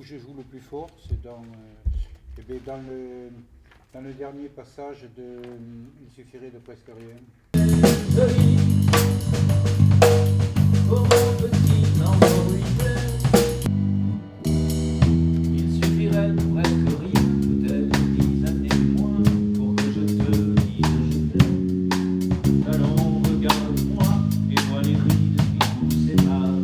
je joue le plus fort, c'est dans le dernier passage de Il suffirait de presque rien. Il suffirait de presque rien, peut-être 10 années moins, pour que je te dise je t'aime. Allons, regarde-moi, et vois les rides qui nous séparent.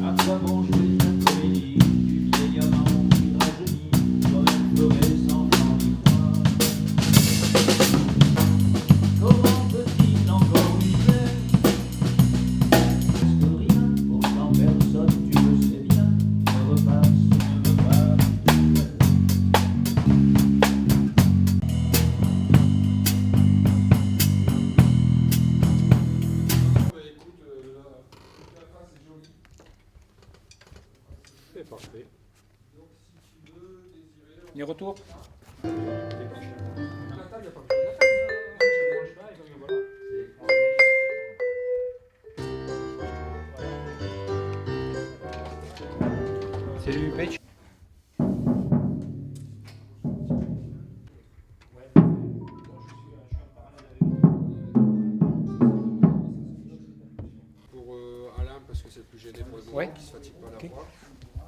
À quoi bon jouer la comédie du vieil amant qui rajeunit, toi-même pleurer sans t'en y croire. Comment peut-il encore vivre? Presque rien, pourtant personne, tu le sais bien, ne repasse, ne me parle plus. Écoute, la phrase est jolie. C'est parfait. Donc si tu veux désirer... Les retours. La table, il n'y a pas de la table. Je ne mange pas, et donc voilà. Salut, Pech. Pour Alain, parce que c'est le plus gêné pour le moment, Ouais. qui se fatigue pas à la Ok. voix.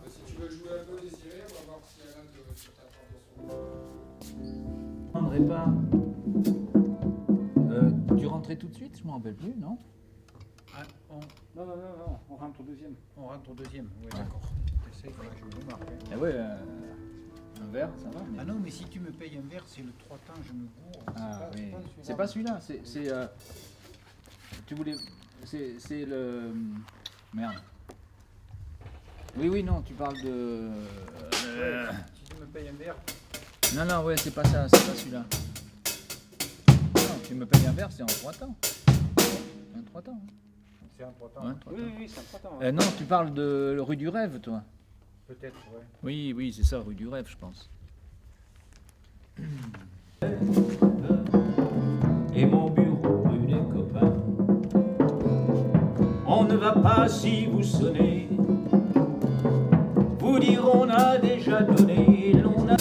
Si tu veux jouer un peu désiré, on va voir si Alain te t'attend de son... Je ne pas. Tu rentrais tout de suite, je m'en rappelle plus, non? Non, on rentre au deuxième. On rentre au deuxième, oui, d'accord. Essaye, il faudra que je le marque. Eh ouais, un verre, ça va. Mais... Ah non, mais si tu me payes un verre, c'est le 3 temps, je me bourre. Ah C'est oui. pas C'est pas celui-là, tu voulais. C'est le. Merde. Oui, non, tu parles de. Si tu me payes un verre. Non, ouais, c'est pas ça, c'est pas celui-là. Non, tu me payes un verre, c'est en 3 temps. En 3 temps. Hein. C'est un 3 temps. Ouais, 3 temps. Oui, c'est un 3 temps. Non, tu parles de rue du Rêve, toi. Peut-être, ouais. Oui, c'est ça, rue du Rêve, je pense. Et mon bureau rue des copains. On ne va pas si vous sonnez. Vous dire on a déjà donné, l'on a.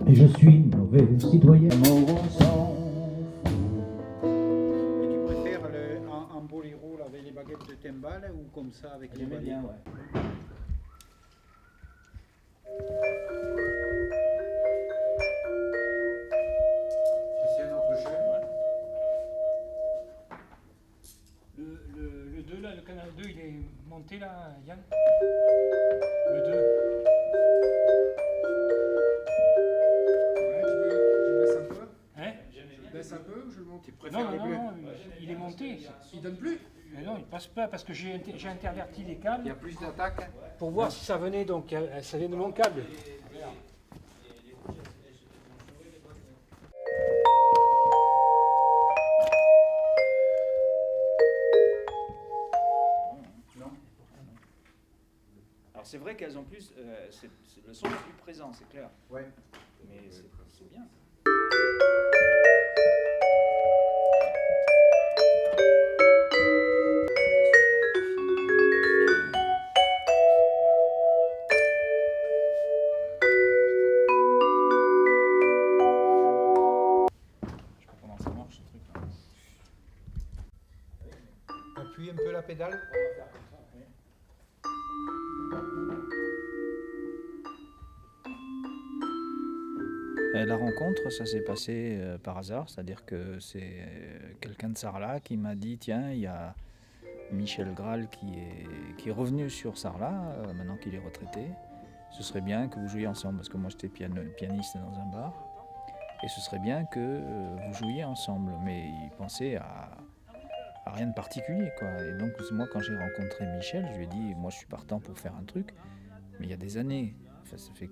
Et je suis mauvais citoyen. Mon sang. Et tu préfères en boléro là, avec les baguettes de timbales ou comme ça avec les J'aimais balais? bien, ouais. C'est un autre chef. Le 2 là, le canal 2, il est monté là, Yann? Le 2. Ouais, tu veux que je baisse un peu? Hein? Je baisse un peu ou je le monte? Tu préfères Non, les bleus? il est monté. Il donne plus? Mais non, il passe pas parce que j'ai interverti les câbles Il y a plus d'attaques. pour voir si ça venait, donc ça vient de mon câble. Alors c'est vrai qu'elles ont plus, le son est plus présent, c'est clair. Ouais. Mais c'est bien. Je sais pas comment ça marche ce truc là. Appuie un peu la pédale. La rencontre, ça s'est passé par hasard, c'est-à-dire que c'est quelqu'un de Sarlat qui m'a dit tiens, il y a Michel Graal qui est revenu sur Sarlat, maintenant qu'il est retraité. Ce serait bien que vous jouiez ensemble, parce que moi j'étais pianiste dans un bar, et ce serait bien que vous jouiez ensemble. Mais il pensait à rien de particulier, quoi. Et donc moi quand j'ai rencontré Michel, je lui ai dit moi je suis partant pour faire un truc, mais il y a des années. Enfin, ça fait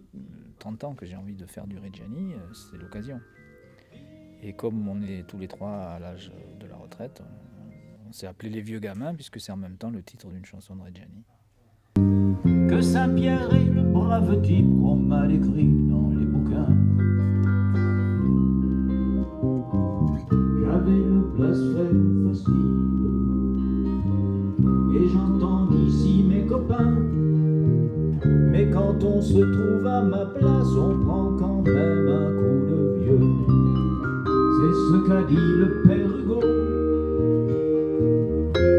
30 ans que j'ai envie de faire du Reggiani, c'est l'occasion. Et comme on est tous les trois à l'âge de la retraite, on s'est appelé les vieux gamins, puisque c'est en même temps le titre d'une chanson de Reggiani. Que Saint-Pierre est le brave type qu'on m'a écrit dans les bouquins. Mais quand on se trouve à ma place, on prend quand même un coup de vieux. C'est ce qu'a dit le père Hugo.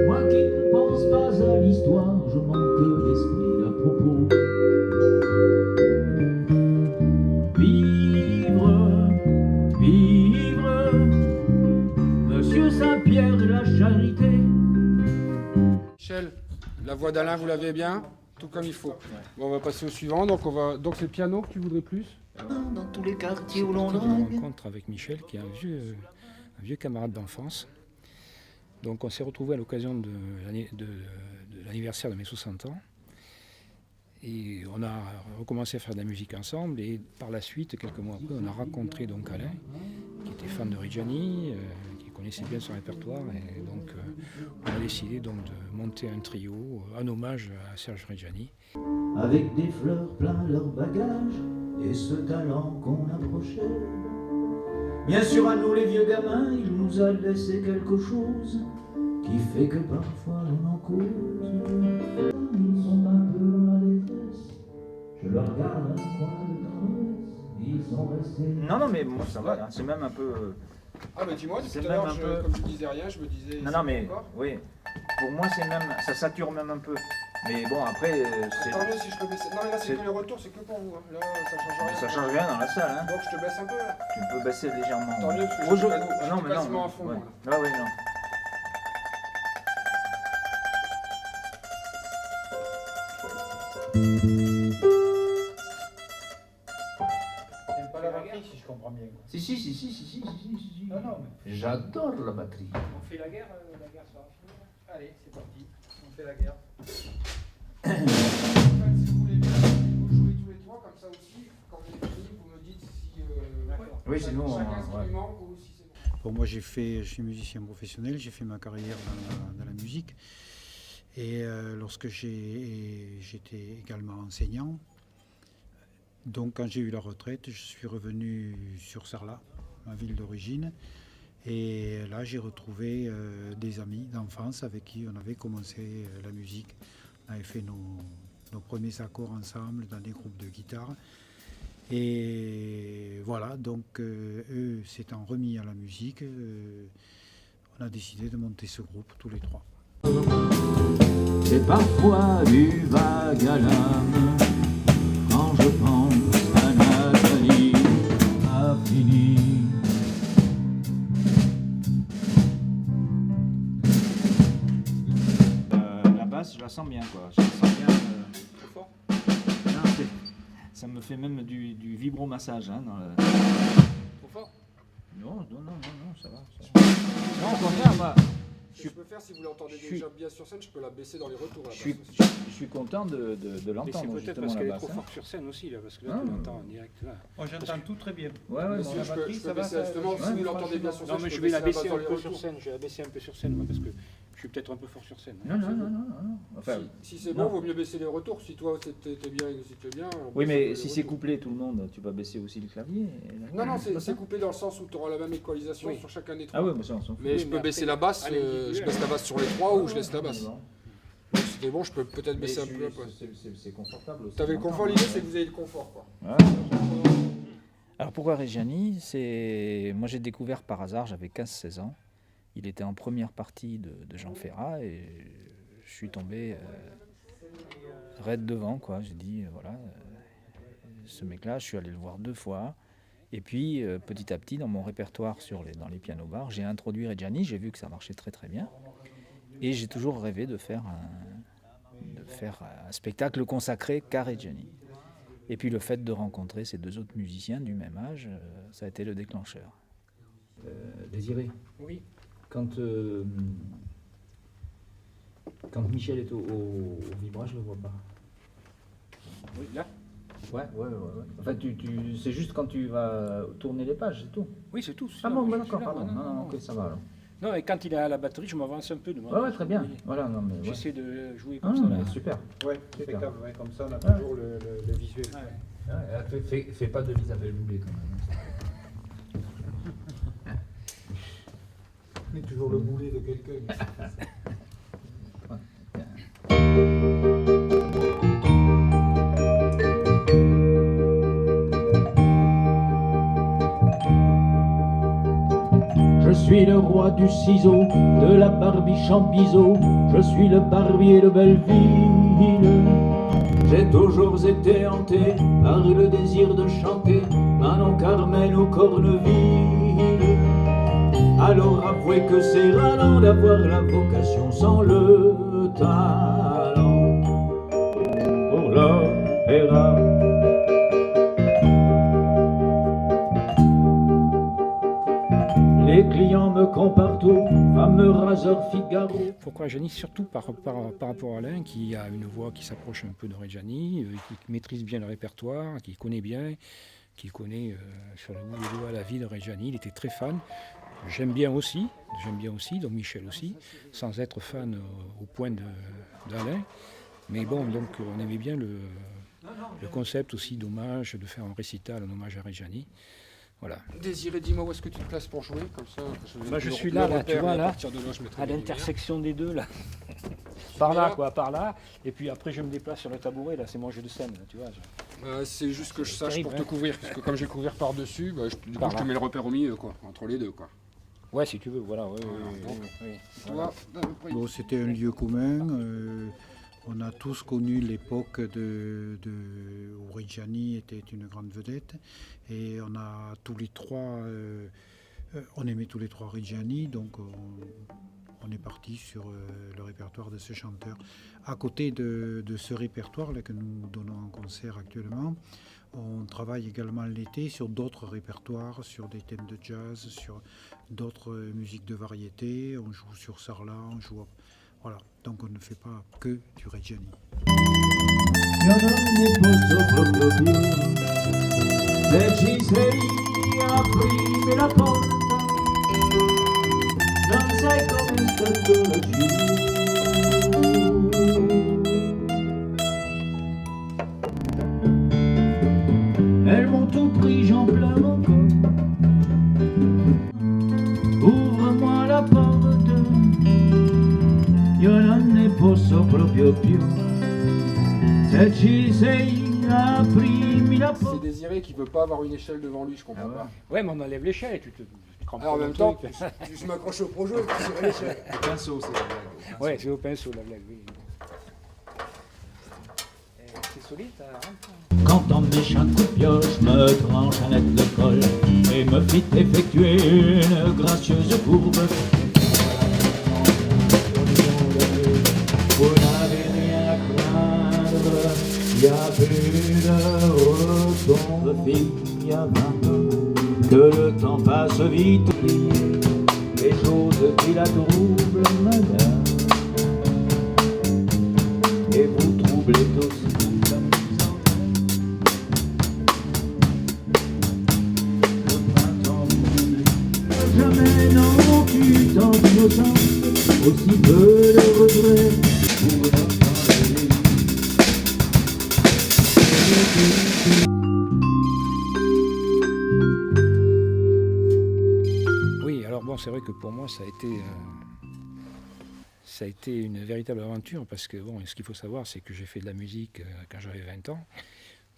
Moi qui ne pense pas à l'histoire, je manque d'esprit à propos. Vivre, vivre, Monsieur Saint-Pierre de la Charité. Michel, la voix d'Alain, vous l'avez bien? Tout comme il faut. Bon, on va passer au suivant. Donc c'est le piano que tu voudrais plus? Dans tous les quartiers où l'on Une drague. rencontre avec Michel, qui est un vieux camarade d'enfance. Donc on s'est retrouvés à l'occasion de l'anniversaire de mes 60 ans. Et on a recommencé à faire de la musique ensemble. Et par la suite, quelques mois après, on a rencontré donc Alain, qui était fan de Reggiani, qui connaissait bien son répertoire. Et donc on a décidé donc de monter un trio en hommage à Serge Reggiani. Avec des fleurs plein leur bagage et ce talent qu'on approchait. Bien sûr à nous les vieux gamins, il nous a laissé quelque chose qui fait que parfois on en cause. Ils sont un peu dans la détresse, je leur garde un coin de tendresse, ils sont restés... Non mais moi ça va, c'est même un peu... Ah bah dis-moi, C'est tout à l'heure, même un peu- comme je disais rien, je me disais... Non mais Encore oui, pour moi c'est même, ça sature même un peu. Mais bon après, Attendez, si je peux baisser... Non mais là c'est c'est- que les retours, c'est que pour vous. Hein. Là, ça change rien. ça change rien dans la salle. Hein. Donc je te baisse un peu là. Tu peux baisser légèrement. Tant mieux, parce que je Bonjour. suis pas- je Non, suis mais non, quasiment non. à fond, Ouais. moi, Ah oui, non. T'aimes pas la batterie, si je comprends bien. Quoi. Si. Non, non, mais J'adore la batterie. on fait la guerre sera finie. Allez, c'est parti. On fait la guerre. En fait, si vous voulez bien, vous jouez tous les trois, comme ça aussi, quand vous avez fini, vous me dites si... Oui, sinon, chaque ouais. instrument ou si c'est bon. Bon, moi, je suis musicien professionnel, j'ai fait ma carrière dans la musique. Et lorsque j'étais également enseignant, donc quand j'ai eu la retraite, je suis revenu sur Sarlat, ma ville d'origine. Et là, j'ai retrouvé des amis d'enfance avec qui on avait commencé la musique. On avait fait nos premiers accords ensemble dans des groupes de guitare. Et voilà, donc eux s'étant remis à la musique, on a décidé de monter ce groupe tous les trois. C'est parfois du vague à l'âme quand je pense à Nathalie, à fini. La basse, je la sens bien quoi. Je la sens bien. Trop fort. Non, ça me fait même du vibromassage. Hein, Trop fort. Non, ça va. Non, au contraire, moi. Ce que je peux faire, si vous l'entendez je déjà bien sur scène, je peux la baisser dans les retours. La Je suis, basse aussi. je suis content de Mais c'est l'entendre peut-être justement parce la qu'elle est basse. trop hein. forte sur scène aussi, là, parce que là, Ah. tu l'entends en direct. Là. Oh, j'entends tout très bien. Ouais, Bien bon, sûr, la je peux, batterie, je peux ça va, baisser ça- justement, si ouais, vous l'entendez bien sur scène, Non, mais je peux vais la basse baisser dans un les peu sur retours. scène. Je vais la baisser un peu sur scène, moi, parce que je suis peut-être un peu fort sur scène. Non. Enfin, Si c'est non. bon, vaut mieux baisser les retours. Si toi t'es bien et que si t'es bien. on oui, baisse mais les si c'est retours. couplé tout le monde, tu vas baisser aussi le clavier. Non, C'est pas c'est ça coupé dans le sens où tu auras la même équalisation Oui. sur chacun des trois. Ah ouais, mais ça on s'en fout. Mais je mais peux après, baisser la basse, à l'individuel. je baisse la basse sur les trois ou je laisse la Ouais, basse. bon. Donc si t'es bon, je peux peut-être Mais baisser un je peu suis- après. c'est confortable aussi. T'avais le confort, l'idée c'est que vous ayez le confort quoi. Ouais. Alors pourquoi Reggiani? Moi j'ai découvert par hasard, j'avais 15-16 ans. Il était en première partie de Jean Ferrat et je suis tombé raide devant quoi. J'ai dit voilà, ce mec-là, je suis allé le voir 2 fois. Et puis petit à petit dans mon répertoire dans les pianos bars, j'ai introduit Reggiani, j'ai vu que ça marchait très très bien. Et j'ai toujours rêvé de faire un spectacle consacré qu'à Reggiani. Et puis le fait de rencontrer ces 2 autres musiciens du même âge, ça a été le déclencheur. Désiré, Oui. quand Michel est au vibrage, je le vois pas. Oui, là. Ouais. Enfin, c'est juste quand tu vas tourner les pages, c'est tout. Oui, c'est tout. Ah bon, Je suis d'accord, là. pardon. Non, ok, ça va alors. Non, et quand il est à la batterie, je m'avance un peu de moi. Ouais, très bien. Voilà, non mais. Ouais. J'essaie de jouer Ah, comme ça. mais là. super. Ouais, Super. impeccable, ouais, comme ça on a Ouais. toujours le visuel. Fais pas de l'Isabelle Boulet quand même. On est toujours le boulet de quelqu'un. suis le roi du ciseau, de la barbiche en biseau, je suis le barbier de Belleville. J'ai toujours été hanté par le désir de chanter Manon, Carmen ou Corneville. Alors avouez que c'est ralent d'avoir la vocation sans le talent pour l'opéra. Les clients me comparent tout, fameux raseur Figaro. Pourquoi Reggiani? Surtout par rapport à Alain, qui a une voix qui s'approche un peu de Reggiani, qui maîtrise bien le répertoire, qui connaît bien, qui connaît sur le bout des doigts la vie de Reggiani. Il était très fan. J'aime bien aussi, donc Michel aussi, sans être fan au point d'Alain. Mais bon, donc on aimait bien le concept aussi d'hommage, de faire un récital, un hommage à Reggiani. Voilà. Désiré, dis-moi où est-ce que tu te places pour jouer, comme ça. Je suis là, tu vois, là, à l'intersection des deux, là. Par là, quoi, par là. Et puis après, je me déplace sur le tabouret, là, c'est mon jeu de scène, là, tu vois. C'est juste que je sache terrible, pour te couvrir, parce que comme j'ai couvert par-dessus, du coup, je te mets le repère au milieu, quoi, entre les deux, quoi. Ouais, si tu veux, voilà. Ouais, Toi, Bon, c'était un lieu commun. On a tous connu l'époque où Reggiani était une grande vedette. Et on a tous les trois, on aimait tous les trois Reggiani, donc on est parti sur le répertoire de ce chanteur. À côté de ce répertoire-là que nous donnons en concert actuellement, on travaille également l'été sur d'autres répertoires, sur des thèmes de jazz, sur d'autres musiques de variété. On joue sur Sarlat, on joue... Voilà, donc on ne fait pas que du Reggiani. Io non ne posso proprio più, se ci sei aprimi la porta, non sai come sto laggiù. Elles m'ont tout pris, j'en pleure encore. Ouvre-moi la porte, io non ne posso proprio più. Se ci sei, aprimi la c'est porte. Désiré qui veut pas avoir une échelle devant lui, je comprends pas. Ouais, mais on enlève l'échelle et tu te crampes. Alors en même temps, je m'accroche au projet et tu tires l'échelle. Le pinceau, c'est la blague. Ouais, c'est au pinceau la blague, oui. C'est solide, ça rentre. Quand un méchant coup de pioche me tranche un net de colle et me fit effectuer une gracieuse courbe. Vous n'avez rien à craindre, y a plus de retombe, fille, y a 20 ans, que le temps passe vite, les choses qui la troublent, madame, et vous troublez aussi. Jamais non, tu t'en innocente, aussi peu de regrets pour notre vie. Oui, alors bon, c'est vrai que pour moi, ça a été une véritable aventure parce que bon, ce qu'il faut savoir, c'est que j'ai fait de la musique quand j'avais 20 ans,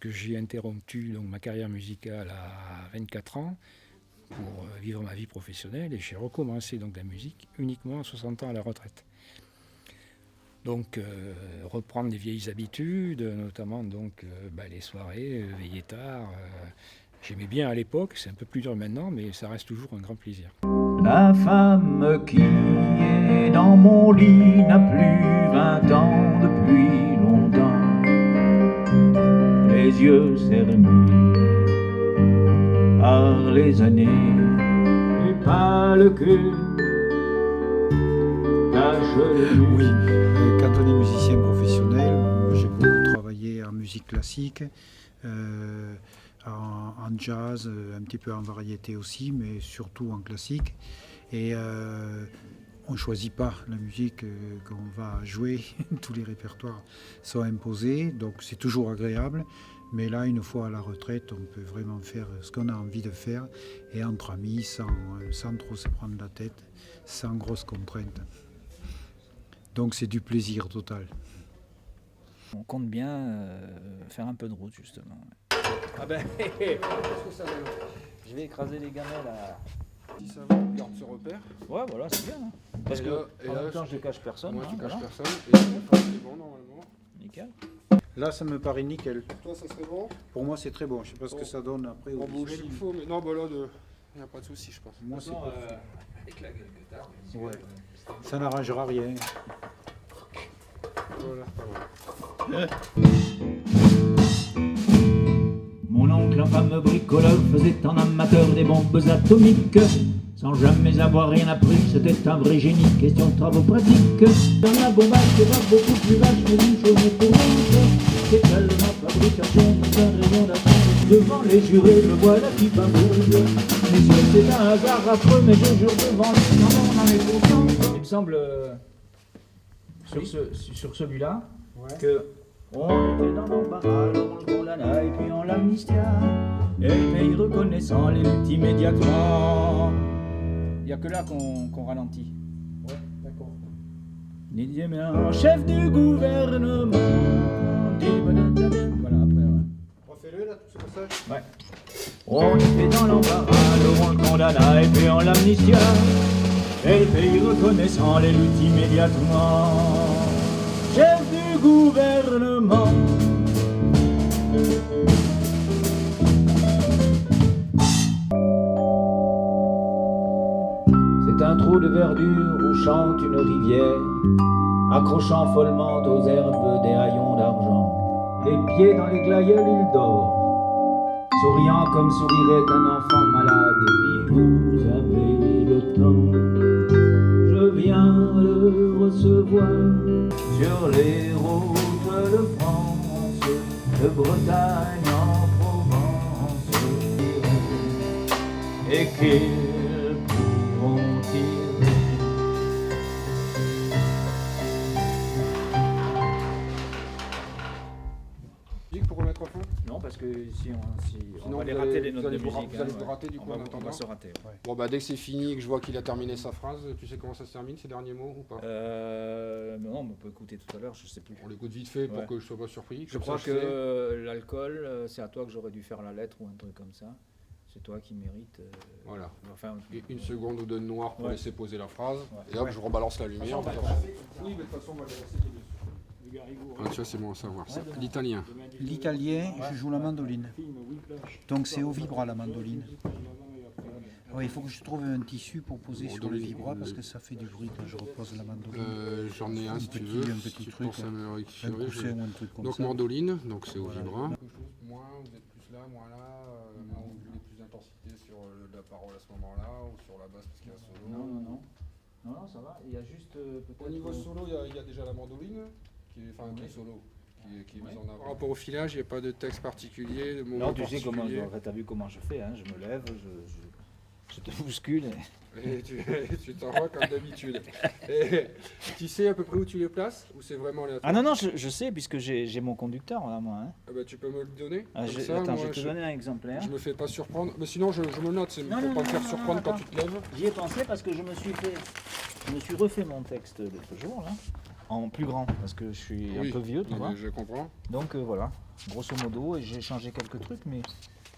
que j'ai interrompu donc, ma carrière musicale à 24 ans pour vivre ma vie professionnelle et j'ai recommencé donc la musique uniquement à 60 ans à la retraite. Donc reprendre les vieilles habitudes, notamment donc les soirées, veiller tard. J'aimais bien à l'époque, c'est un peu plus dur maintenant, mais ça reste toujours un grand plaisir. La femme qui est dans mon lit n'a plus 20 ans depuis longtemps. Les yeux cernés par les années et pas le cul tache le Oui, quand on est musicien professionnel, moi, j'ai beaucoup travaillé en musique classique, en jazz, un petit peu en variété aussi, mais surtout en classique. Et on ne choisit pas la musique qu'on va jouer, tous les répertoires sont imposés, donc c'est toujours agréable. Mais là, une fois à la retraite, on peut vraiment faire ce qu'on a envie de faire et entre amis, sans trop se prendre la tête, sans grosses contraintes. Donc c'est du plaisir total. On compte bien faire un peu de route justement. Ah ben, je vais écraser les gamelles à Si ça va, on garde ce repère. Ouais, voilà, c'est bien. Hein. Parce Et que là- et en là, même temps, je ne cache personne. Moi, hein, tu caches voilà. personne. Et c'est bon normalement. Nickel. Là, ça me paraît nickel. Toi, ça serait bon. Pour moi, c'est très bon. Je sais pas ce que ça donne après au On bouge visuel. s'il faut, mais non, bah là, il n'y a pas de souci, je pense. Moi, c'est parfait. Avec la gueule que t'as, Ouais. Ça n'arrangera rien. Voilà, pas mal. Mon oncle, infâme bricoleur, faisait un amateur des bombes atomiques. Sans jamais avoir rien appris, c'était un vrai génie, question de travaux pratiques. Dans la bombage, c'est pas beaucoup plus vache, mais une chose est pour l'autre. C'est elle la fabrication d'un rayon d'attente. Devant les jurés, le voilà qui bavouille. Messieurs, c'est un hasard affreux, mais je jure devant lui, non, on en est content. Il me semble, sur celui-là, que on était dans l'embarras, on le condamna et puis on l'amnistia. Et le pays reconnaissant les luttes immédiatement. Il n'y a que là qu'on ralentit. Ouais, d'accord. Didier Méen, chef du gouvernement. Voilà, après, ouais. Refais-le là, tout ce passage. Ouais. On était dans l'embarras, on le condamna et puis on l'amnistia. Et le pays reconnaissant les luttes immédiatement. Chef du gouvernement. C'est un trou de verdure où chante une rivière, accrochant follement aux herbes des haillons d'argent. Les pieds dans les glaïeuls, il dort, souriant comme sourirait un enfant malade. Si vous avez le temps, je viens le recevoir sur les routes de France, de Bretagne en Provence, et qu'ils pourront tirer. Pour remettre au fond. Non, parce que si on Sinon, va les vous rater allez- les notes vous allez de vous musique. vous allez hein, vous rater, du coup, on en va attendant. se rater. Ouais. Bon, bah dès que c'est fini et que je vois qu'il a terminé sa phrase, tu sais comment ça se termine, ces derniers mots ou pas? Non, mais on peut écouter tout à l'heure, je sais plus. On l'écoute vite fait pour Ouais. que je sois pas surpris. Je Comme crois ça, que sais. l'alcool, c'est à toi que j'aurais dû faire la lettre ou un truc comme ça. C'est toi qui mérites. Voilà. Enfin, Une seconde ou deux de noir pour Ouais. laisser poser la phrase. Ouais. Et hop, je rebalance la lumière. on va Oui, mais de toute façon, on va laisser Ah, tu vois, c'est bon à savoir. ça. L'italien. L'italien, je joue la mandoline. Donc c'est au vibra la mandoline. Ouais, il faut que je trouve un tissu pour poser sur le vibra parce que ça fait du bruit quand je repose la mandoline. J'en ai un si tu petit- veux. un petit si truc, pour s'améliorer, Un coussin ou un truc comme Donc ça. mandoline, donc c'est au Voilà. vibra. Moins, vous êtes plus là, moins là. Vous voulez plus d'intensité sur la parole à ce moment-là ou sur la basse parce qu'il y a un solo. Non, ça va. Il y a juste peut-être. Au niveau solo, il y a déjà la mandoline, qui est, enfin, qui est solo, qui est mise en avant. Par rapport au filage, il n'y a pas de texte particulier, de mots Non, tu sais comment particuliers. t'as vu comment je fais, hein, je me lève, je te bouscule. Et tu t'envoies comme d'habitude. Et tu sais à peu près où tu les places ou c'est vraiment aléatoire? Ah non, je sais, puisque j'ai mon conducteur là, moi. Hein. Ah bah, tu peux me le donner Ah, comme je, ça, attends, moi, je vais te donner un exemplaire. je me fais pas surprendre. Mais sinon, je me note, c'est pour Non, pas non, me faire non, surprendre non, quand attends. tu te lèves. J'y ai pensé parce que je me suis refait mon texte l'autre jour, là, en plus grand, parce que je suis Oui. un peu vieux, tu Non, vois. mais je comprends. Donc voilà, grosso modo, et j'ai changé quelques trucs, mais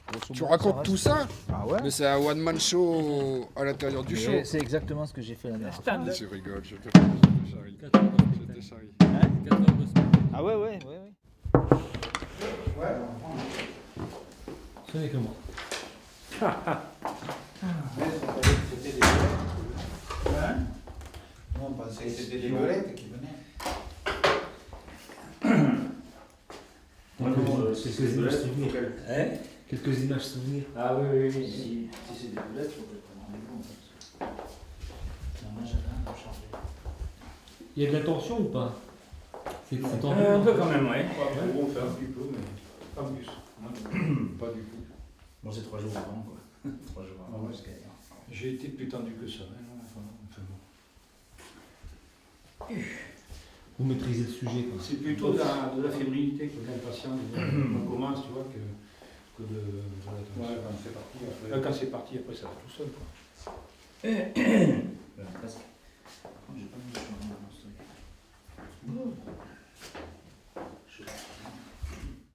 grosso Tu modo, racontes reste. tout ça? Ah ouais. Mais c'est un one-man show à l'intérieur du show. Mais c'est exactement ce que j'ai fait la dernière fois. Tu rigoles, je te charrie. Je te charrie. Ah ouais. Ce n'est que moi. On pensait que c'était des violettes qui venaient. Quelques images souvenirs. Quelques images souvenirs. Ah oui. Si c'est des boulettes, il faut que je prenne rendez-vous. C'est un agenda à changer. Il y a de la tension ou pas? C'est tendu. Un peu quand même, ouais. On fait un petit peu, mais pas plus. Pas du tout. Bon, c'est 3 jours avant, quoi. 3 jours avant, jusqu'à hier. J'ai été plus tendu que ça. Vous maîtrisez le sujet. Quoi. C'est plutôt de la fébrilité que l'impatience on commence, tu vois, que de... Voilà, quand c'est parti, après, quand c'est parti, après ça va tout seul. Quoi. Presque. J'ai pas mis de changement dans ce truc.